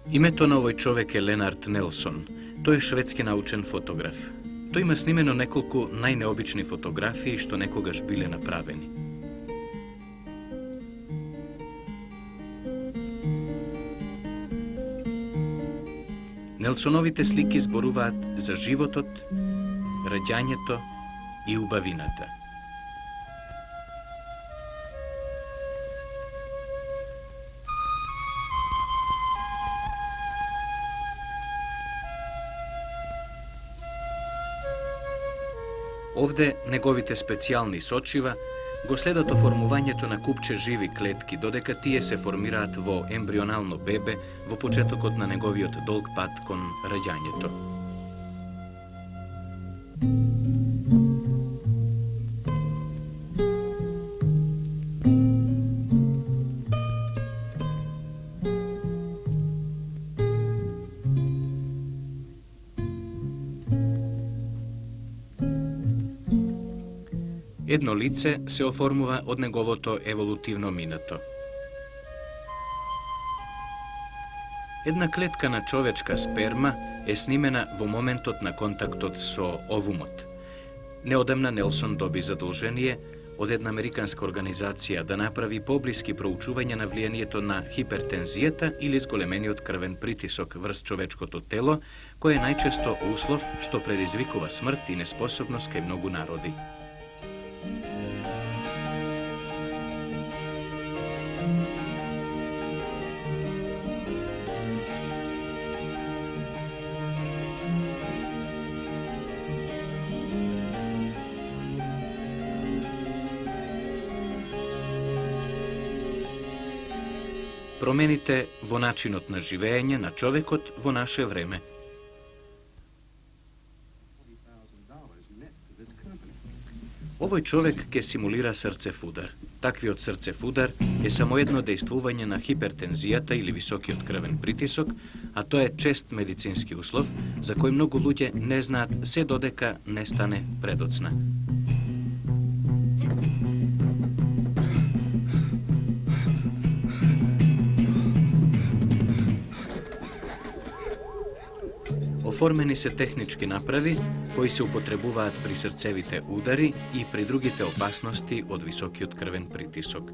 Името на овој човек е Ленард Нелсон. Тој е шведски научен фотограф. Тој има снимено неколку најнеобични фотографии што некогаш биле направени. Нелсоновите слики зборуваат за животот, раѓањето и убавината. Овде неговите специјални сочива го следат оформувањето на купче живи клетки, додека тие се формираат во ембрионално бебе во почетокот на неговиот долг пат кон раѓањето. Едно лице се оформува од неговото еволутивно минато. Една клетка на човечка сперма е снимена во моментот на контактот со овумот. Неодамна Нелсон доби задолжение од една американска организација да направи поблиски проучувања на влијанието на хипертензијата или зголемениот крвен притисок врз човечкото тело, кој е најчесто услов што предизвикува смрт и неспособност кај многу народи. Промените во начинот на живење на човекот во наше време. Овој човек ке симулира срцефудар. Таквиот срцефудар е само едно дејствување на хипертензијата или високиот крвен притисок, а тоа е чест медицински услов за кој многу луѓе не знаат се додека не стане предоцна. Оформени се технички направи кои се употребуваат при срцевите удари и при другите опасности од високиот крвен притисок.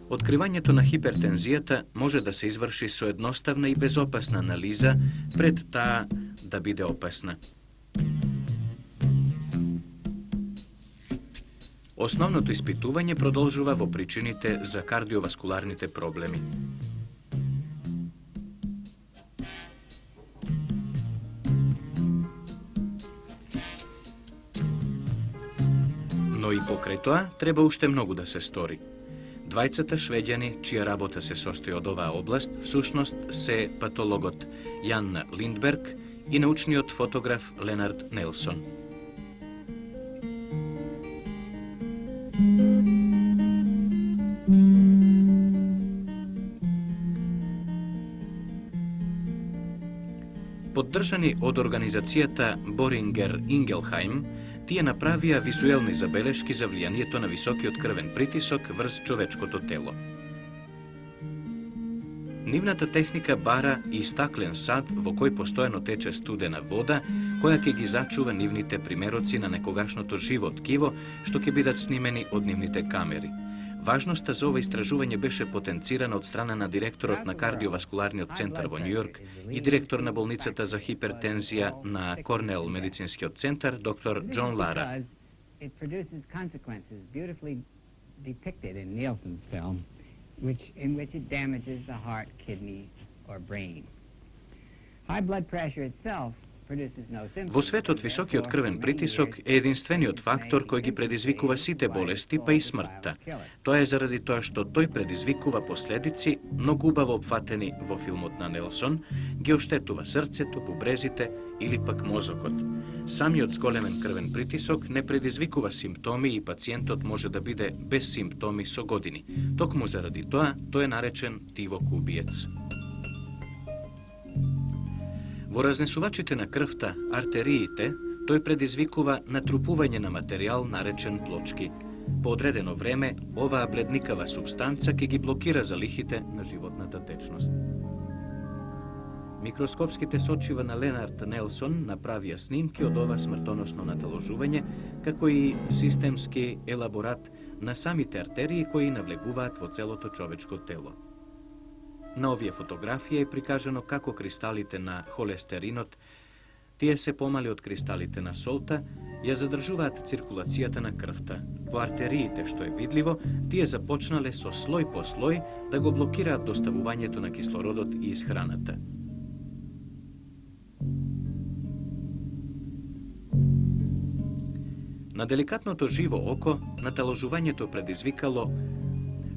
Откривањето на хипертензијата може да се изврши со едноставна и безопасна анализа пред таа да биде опасна. Основното испитување продолжува во причините за кардиоваскуларните проблеми. Но и покрај тоа треба уште многу да се стори. Двајцата швеѓани, чија работа се состои од оваа област, всушност се патологот Јан Линдберг и научниот фотограф Ленард Нелсон. Поддржани од организацијата Борингер Ингелхајм, тие направија визуелни забелешки за влијанието на високиот крвен притисок врз човечкото тело. Нивната техника бара и стаклен сад во кој постојано тече студена вода, која ќе ги зачува нивните примероци на некогашното живо ткиво, што ќе бидат снимени од нивните камери. Важноста за ова истражување беше потенцирана од страна на директорот на кардиоваскуларниот центар во Њујорк и директор на болницата за хипертензија на Корнел медицинскиот центар, доктор Џон Лара. Во светот високиот крвен притисок е единствениот фактор кој ги предизвикува сите болести, па и смртта. Тоа е заради тоа што тој предизвикува последици, многу убаво опфатени во филмот на Нелсон, ги оштетува срцето, бубрезите или пак мозокот. Самиот зголемен крвен притисок не предизвикува симптоми и пациентот може да биде без симптоми со години. Токму заради тоа, тој е наречен тивок убиец. Во разнесувачите на крвта, артериите, тој предизвикува натрупување на материјал наречен плочки. По одредено време, оваа бледникава субстанца ќе ги блокира залихите на животната течност. Микроскопските сочива на Ленард Нелсон направија снимки од ова смртоносно наталожување, како и системски елаборат на самите артерии кои навлегуваат во целото човечко тело. На овие фотографија е прикажано како кристалите на холестеринот, тие се помали од кристалите на солта, ја задржуваат циркулацијата на крвта. Во артериите, што е видливо, тие започнале со слој по слој да го блокираат доставувањето на кислородот и из храната. На деликатното живо око, наталожувањето предизвикало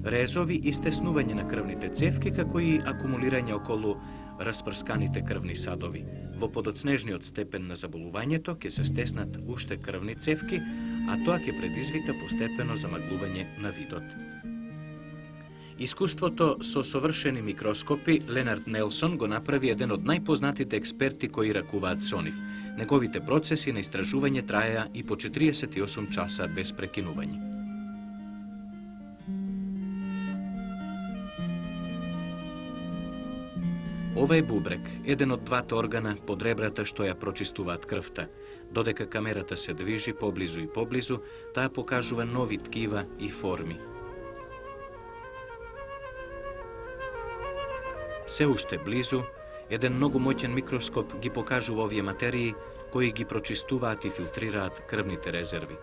резови и стеснување на крвните цевки, како и акумулирање околу распрсканите крвни садови. Во подоцнежниот степен на заболувањето ќе се стеснат уште крвни цевки, а тоа ќе предизвика постепено замаглување на видот. Искуството со совршени микроскопи Ленард Нелсон го направи еден од најпознатите експерти кои ракуваат со нив. Неговите процеси на истражување траеа и по 48 часа без прекинување. Ова е бубрек, еден од двата органа под ребрата што ја прочистуваат крвта. Додека камерата се движи поблизу и поблизу, таа покажува нови ткива и форми. Се уште близу, еден многу моќен микроскоп ги покажува овие материи кои ги прочистуваат и филтрираат крвните резерви.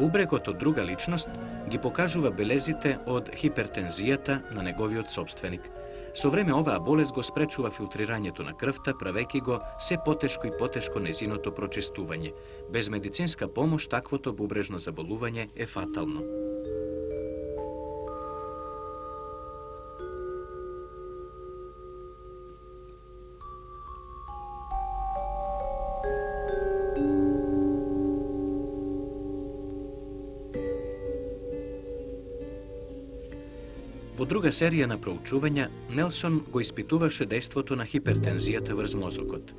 Бубрекот од друга личност ги покажува белезите од хипертензијата на неговиот собственик. Со време оваа болест го спречува филтрирањето на крвта, правејќи го се потешко и потешко незиното прочистување. Без медицинска помош таквото бубрежно заболување е фатално. Во друга серија на проучувања, Нелсон го испитуваше дејството на хипертензијата врз мозокот.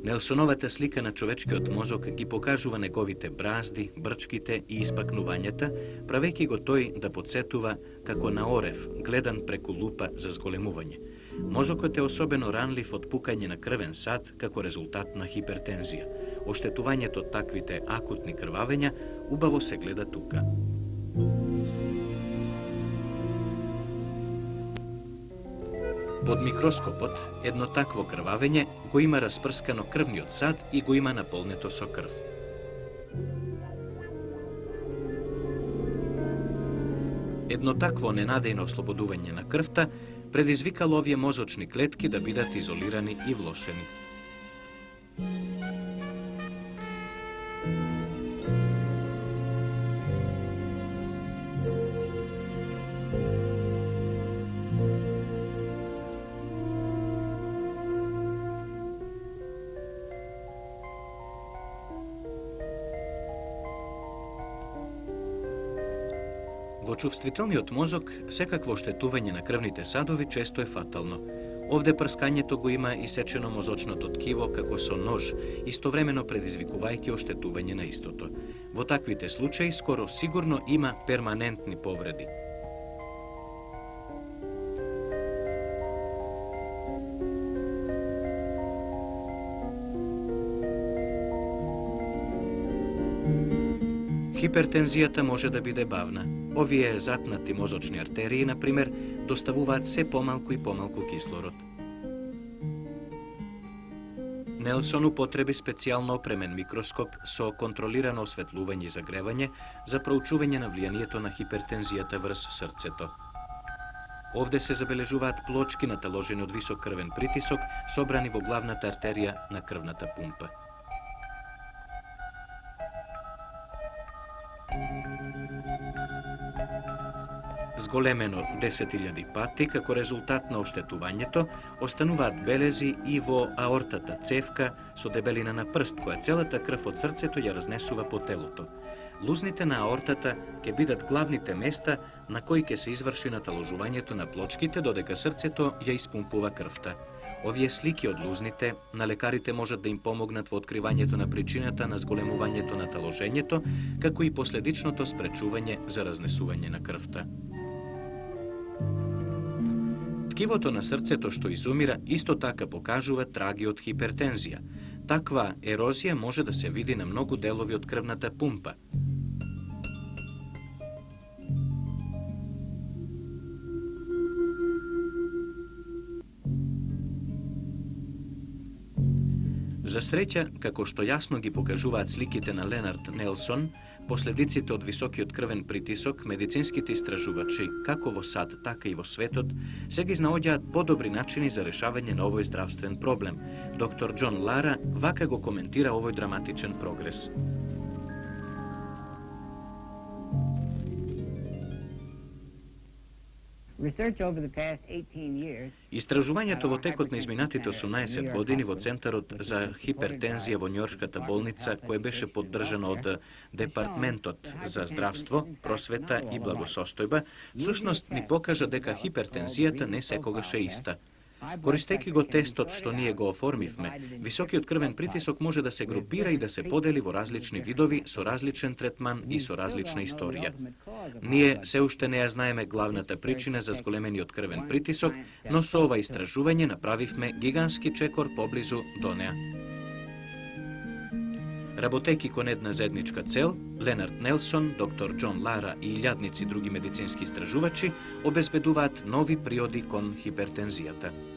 Нелсоновата слика на човечкиот мозок ги покажува неговите бразди, брчките и испакнувањата, правејќи го тој да подсетува како на орев, гледан преку лупа за зголемување. Мозокот е особено ранлив од пукање на крвен сад како резултат на хипертензија. Оштетувањето од таквите акутни крвавења убаво се гледа тука. Под микроскопот, едно такво крвавење го има распрскано крвниот сад и го има наполнето со крв. Едно такво ненадејно ослободување на крвта предизвикало овие мозочни клетки да бидат изолирани и влошени. Во чувствителниот мозок, секакво оштетување на крвните садови често е фатално. Овде прскањето го има исечено мозочното ткиво како со нож, истовремено предизвикувајќи оштетување на истото. Во таквите случаи скоро сигурно има перманентни повреди. Хипертензијата може да биде бавна. Овие затнати мозочни артерии, например, доставуваат се помалку и помалку кислород. Нелсон употреби специјално опремен микроскоп со контролирано осветлување и загревање за проучување на влијанието на хипертензијата врз срцето. Овде се забележуваат плочки наталожени од висок крвен притисок, собрани во главната артерија на крвната пумпа. Зголемено 10.000 пати, како резултат на оштетувањето, остануваат белези и во аортата цевка со дебелина на прст, која целата крв од срцето ја разнесува по телото. Лузните на аортата ќе бидат главните места на кои ќе се изврши наталожувањето на плочките, додека срцето ја испумпува крвта. Овие слики од лузните на лекарите можат да им помогнат во откривањето на причината на зголемувањето на таложењето, како и последичното спречување за разнесување на крвта. Ткивото на срцето што изумира исто така покажува траги од хипертензија. Таква ерозија може да се види на многу делови од крвната пумпа. За среќа, како што јасно ги покажуваат сликите на Ленард Нелсон, последиците од високиот крвен притисок, медицинските истражувачи, како во САД, така и во светот, сега изнаоѓаат подобри начини за решавање на овој здравствен проблем. Доктор Џон Лара вака го коментира овој драматичен прогрес. Истражувањето во текот на изминатите 18 години во Центарот за хипертензија во Њујоршката болница, кој беше поддржано од Департментот за здравство, просвета и благосостојба, всушност ни покажа дека хипертензијата не секогаш е иста. Користејќи го тестот што ние го оформивме, високиот крвен притисок може да се групира и да се подели во различни видови со различен третман и со различна историја. Ние се уште не ја знаеме главната причина за зголемениот крвен притисок, но со ова истражување направивме гигантски чекор поблизу до неа. Работејќи кон една заедничка цел, Ленард Нелсон, доктор Џон Лара и илјадници други медицински истражувачи обезбедуваат нови приоди кон хипертензијата.